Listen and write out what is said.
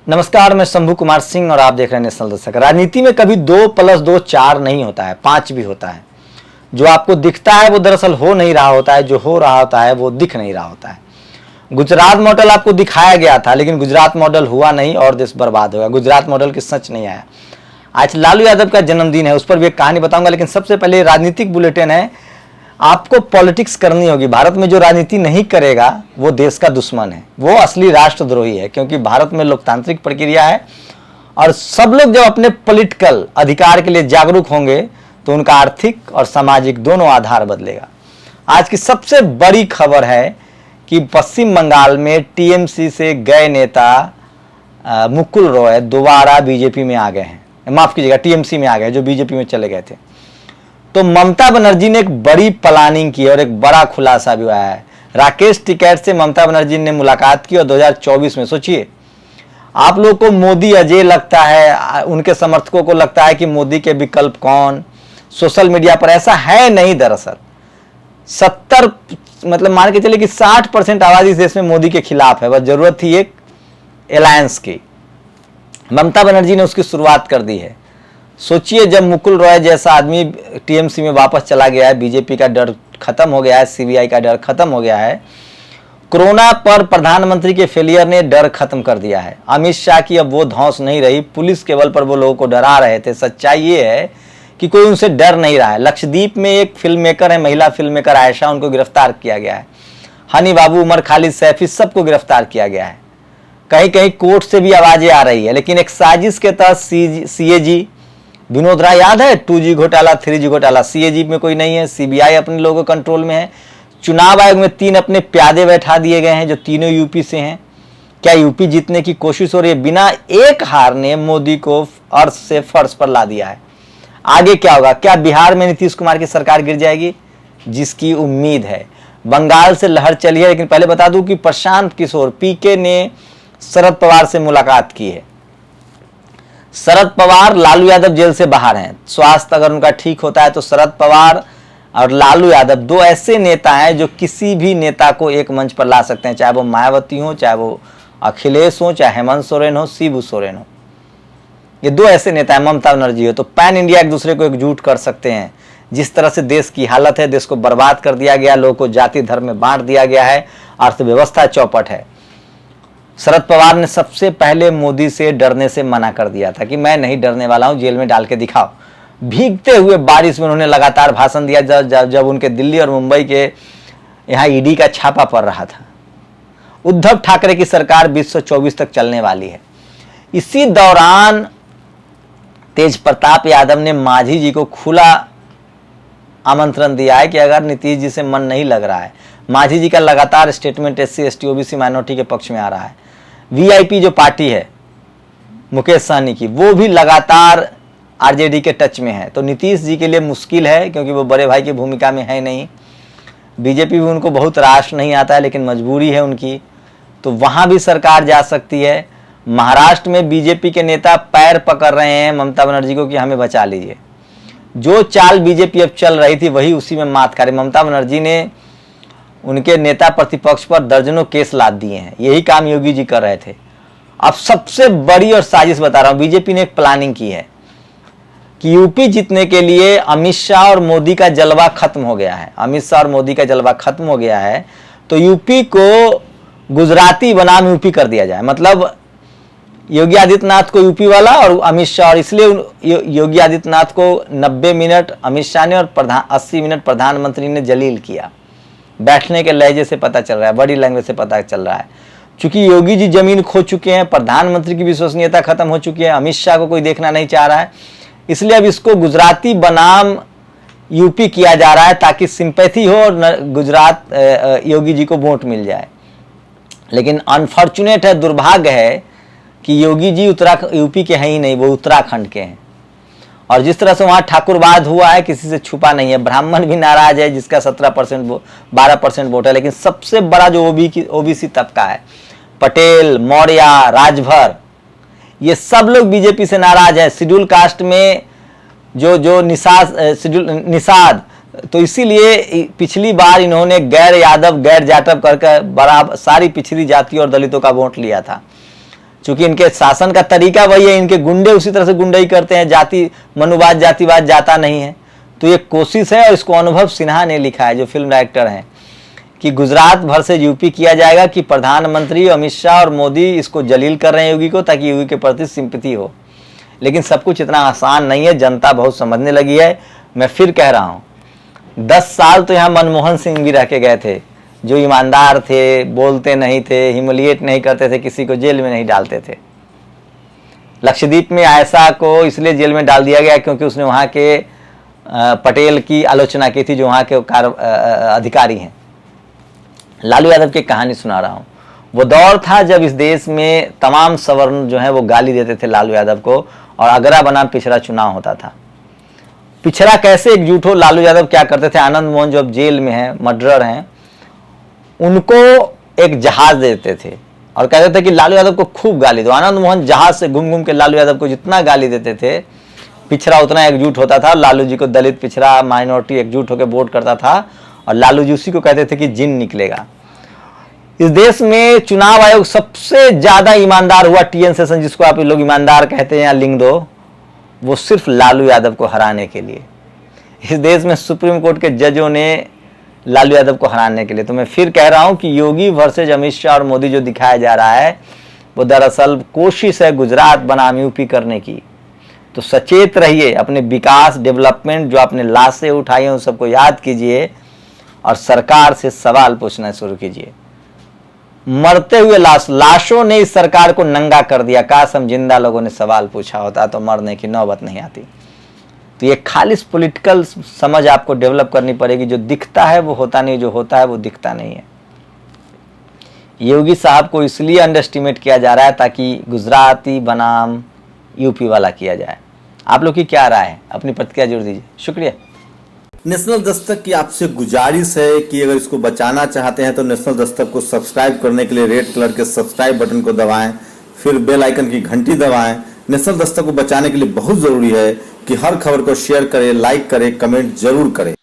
नमस्कार, मैं शंभू कुमार सिंह और आप देख रहे हैं नेशनल दस्तक। राजनीति में कभी 2+2 4 नहीं होता है, 5 भी होता है। जो आपको दिखता है वो दरअसल हो नहीं रहा होता है, जो हो रहा होता है वो दिख नहीं रहा होता है। गुजरात मॉडल आपको दिखाया गया था, लेकिन गुजरात मॉडल हुआ नहीं और देश बर्बाद हो गया। गुजरात मॉडल की सच नहीं आया। आज लालू यादव का जन्मदिन है, उस पर भी एक कहानी बताऊंगा, लेकिन सबसे पहले राजनीतिक बुलेटिन है। आपको पॉलिटिक्स करनी होगी। भारत में जो राजनीति नहीं करेगा वो देश का दुश्मन है, वो असली राष्ट्रद्रोही है, क्योंकि भारत में लोकतांत्रिक प्रक्रिया है और सब लोग जब अपने पॉलिटिकल अधिकार के लिए जागरूक होंगे तो उनका आर्थिक और सामाजिक दोनों आधार बदलेगा। आज की सबसे बड़ी खबर है कि पश्चिम बंगाल में टीएमसी से गए नेता मुकुल रॉय दोबारा बीजेपी में आ गए हैं, माफ कीजिएगा टीएमसी में आ गए, जो बीजेपी में चले गए थे। तो ममता बनर्जी ने एक बड़ी प्लानिंग की और एक बड़ा खुलासा भी आया है। राकेश टिकैत से ममता बनर्जी ने मुलाकात की और 2024 में, सोचिए आप लोग को मोदी अजय लगता है, उनके समर्थकों को लगता है कि मोदी के विकल्प कौन, सोशल मीडिया पर ऐसा है नहीं। दरअसल 70 मतलब मान के चले कि 60% आबादी इस देश में मोदी के खिलाफ है। बस जरूरत थी एक अलायंस की। ममता बनर्जी ने उसकी शुरुआत कर दी है। सोचिए, जब मुकुल रॉय जैसा आदमी टीएमसी में वापस चला गया है, बीजेपी का डर खत्म हो गया है, सीबीआई का डर खत्म हो गया है, कोरोना पर प्रधानमंत्री के फेलियर ने डर खत्म कर दिया है, अमित शाह की अब वो धौंस नहीं रही, पुलिस के बल पर वो लोगों को डरा रहे थे। सच्चाई ये है कि कोई उनसे डर नहीं रहा है। लक्षद्वीप में एक फिल्म मेकर है, महिला फिल्म मेकर आयशा, उनको गिरफ्तार किया गया है। हनी बाबू, उमर खालिद, सैफी, सबको गिरफ्तार किया गया है। कहीं कहीं कोर्ट से भी आवाजें आ रही है, लेकिन एक साजिश के तहत सीएजी विनोद राय, याद है 2G घोटाला, 3G घोटाला, सीएजी में कोई नहीं है, सीबीआई अपने लोगों कंट्रोल में है। चुनाव आयोग में 3 अपने प्यादे बैठा दिए गए हैं जो तीनों यूपी से हैं। क्या यूपी जीतने की कोशिश हो रही है? बिना एक हार ने मोदी को अर्श से फर्श पर ला दिया है। आगे क्या होगा? क्या बिहार में नीतीश कुमार की सरकार गिर जाएगी, जिसकी उम्मीद है? बंगाल से लहर चली है, लेकिन पहले बता दूं कि प्रशांत किशोर पीके ने शरद पवार से मुलाकात की है। शरद पवार लालू यादव जेल से बाहर हैं। स्वास्थ्य अगर उनका ठीक होता है तो शरद पवार और लालू यादव 2 ऐसे नेता हैं जो किसी भी नेता को एक मंच पर ला सकते हैं, चाहे वो मायावती हो, चाहे वो अखिलेश हो, चाहे हेमंत सोरेन हो, शिबू सोरेन हो। ये 2 ऐसे नेता हैं, ममता बनर्जी हो। तो पैन इंडिया एक दूसरे को एकजुट कर सकते हैं। जिस तरह से देश की हालत है, देश को बर्बाद कर दिया गया, लोगों को जाति धर्म में बांट दिया गया है, अर्थव्यवस्था चौपट है। शरद पवार ने सबसे पहले मोदी से डरने से मना कर दिया था कि मैं नहीं डरने वाला हूं, जेल में डाल के दिखाओ। भीगते हुए बारिश में उन्होंने लगातार भाषण दिया जब उनके दिल्ली और मुंबई के यहाँ ईडी का छापा पड़ रहा था। उद्धव ठाकरे की सरकार 2024 तक चलने वाली है। इसी दौरान तेज प्रताप यादव ने मांझी जी को खुला आमंत्रण दिया है कि अगर नीतीश जी से मन नहीं लग रहा है, मांझी जी का लगातार statement SC ST OBC minority के पक्ष में आ रहा है। VIP जो पार्टी है मुकेश सहनी की, वो भी लगातार RJD के टच में है। तो नीतीश जी के लिए मुश्किल है, क्योंकि वो बड़े भाई की भूमिका में है नहीं। बीजेपी भी उनको बहुत राष्ट्र नहीं आता है, लेकिन मजबूरी है उनकी, तो वहाँ भी सरकार जा सकती है। महाराष्ट्र में बीजेपी के नेता पैर पकड़ रहे हैं ममता बनर्जी को कि हमें बचा लीजिए। जो चाल बीजेपी अब चल रही थी वही उसी में मात खा रही। ममता बनर्जी ने उनके नेता प्रतिपक्ष पर दर्जनों केस लाद दिए हैं। यही काम योगी जी कर रहे थे। अब सबसे बड़ी और साजिश बता रहा हूं, बीजेपी ने एक प्लानिंग की है कि यूपी जीतने के लिए अमित शाह और मोदी का जलवा खत्म हो गया है। अमित शाह और मोदी का जलवा खत्म हो गया है, तो यूपी को गुजराती बनाम यूपी कर दिया जाए। मतलब योगी आदित्यनाथ को यूपी वाला और अमित शाह, और इसलिए योगी आदित्यनाथ को 90 मिनट अमित शाह ने और 80 मिनट प्रधानमंत्री ने जलील किया। बैठने के लहजे से पता चल रहा है, बॉडी लैंग्वेज से पता चल रहा है। चूंकि योगी जी जमीन खो चुके हैं, प्रधानमंत्री की विश्वसनीयता खत्म हो चुकी है, अमित शाह को कोई देखना नहीं चाह रहा है, इसलिए अब इसको गुजराती बनाम यूपी किया जा रहा है, ताकि सिंपैथी हो और गुजरात योगी जी को वोट मिल जाए। लेकिन अनफॉर्चुनेट है, दुर्भाग्य है कि योगी जी यूपी के हैं ही नहीं, वो उत्तराखंड के हैं। और जिस तरह से वहाँ ठाकुरवाद हुआ है, किसी से छुपा नहीं है। ब्राह्मण भी नाराज है, जिसका 12% वोट है। लेकिन सबसे बड़ा जो OBC तबका है, पटेल, मौर्य, राजभर, ये सब लोग बीजेपी से नाराज है। शेड्यूल कास्ट में जो निषाद, तो इसीलिए पिछली बार इन्होंने गैर यादव, गैर जाटव करके बड़ा सारी पिछड़ी जाति और दलितों का वोट लिया था। चूंकि इनके शासन का तरीका वही है, इनके गुंडे उसी तरह से गुंडाई करते हैं, जाति मनुवाद जातिवाद जाता नहीं है। तो ये कोशिश है, और इसको अनुभव सिन्हा ने लिखा है जो फिल्म डायरेक्टर हैं, कि गुजरात भर से यूपी किया जाएगा, कि प्रधानमंत्री अमित शाह और मोदी इसको जलील कर रहे हैं योगी को, ताकि योगी के प्रति सिंपैथी हो। लेकिन सब कुछ इतना आसान नहीं है, जनता बहुत समझने लगी है। मैं फिर कह रहा हूँ, 10 साल तो यहाँ मनमोहन सिंह भी रह के गए थे, जो ईमानदार थे, बोलते नहीं थे, ह्यूमिलिएट नहीं करते थे, किसी को जेल में नहीं डालते थे। लक्षद्वीप में आयशा को इसलिए जेल में डाल दिया गया क्योंकि उसने वहाँ के पटेल की आलोचना की थी, जो वहाँ के अधिकारी हैं। लालू यादव की कहानी सुना रहा हूँ। वो दौर था जब इस देश में तमाम सवर्ण जो है वो गाली देते थे लालू यादव को, और अगरा बनाम पिछड़ा चुनाव होता था। पिछड़ा कैसे एकजुट हो, लालू यादव क्या करते थे, आनंद मोहन जो अब जेल में हैं, मर्डरर हैं, उनको एक जहाज देते थे और कहते थे कि लालू यादव को खूब गाली दो। आनंद मोहन जहाज से घूम घूम के लालू यादव को जितना गाली देते थे, पिछड़ा उतना एकजुट होता था। लालू जी को दलित, पिछड़ा, माइनॉरिटी एकजुट होकर वोट करता था, और लालू जी उसी को कहते थे कि जिन निकलेगा। इस देश में चुनाव आयोग सबसे ज्यादा ईमानदार हुआ, टीएन सेशन जिसको आप लोग ईमानदार कहते हैं या लिंग दो, वो सिर्फ लालू यादव को हराने के लिए। इस देश में सुप्रीम कोर्ट के जजों ने लालू यादव को हराने के लिए। तो मैं फिर कह रहा हूं कि योगी वर्सेज अमित शाह और मोदी जो दिखाया जा रहा है, वो दरअसल कोशिश है गुजरात बनाम यूपी करने की। तो सचेत रहिए, अपने विकास, डेवलपमेंट जो आपने लाशें उठाई हैं उन सबको याद कीजिए, और सरकार से सवाल पूछना शुरू कीजिए। मरते हुए लाशों ने इस सरकार को नंगा कर दिया। काश हम जिंदा लोगों ने सवाल पूछा होता तो मरने की नौबत नहीं आती। तो ये खालिस पॉलिटिकल समझ आपको डेवलप करनी पड़ेगी। जो दिखता है वो होता नहीं, जो होता है वो दिखता नहीं है। योगी साहब को इसलिए अंडर एस्टिमेट किया जा रहा है ताकि गुजराती बनाम यूपी वाला किया जाए। आप लोग की क्या राय है, अपनी प्रतिक्रिया जरूर दीजिए। शुक्रिया। नेशनल दस्तक की आपसे गुजारिश है कि अगर इसको बचाना चाहते हैं तो नेशनल दस्तक को सब्सक्राइब करने के लिए रेड कलर के सब्सक्राइब बटन को दबाएं, फिर बेल आइकन की घंटी दबाएं। नेशनल दस्तक को बचाने के लिए बहुत जरूरी है कि हर खबर को शेयर करें, लाइक करें, कमेंट जरूर करें।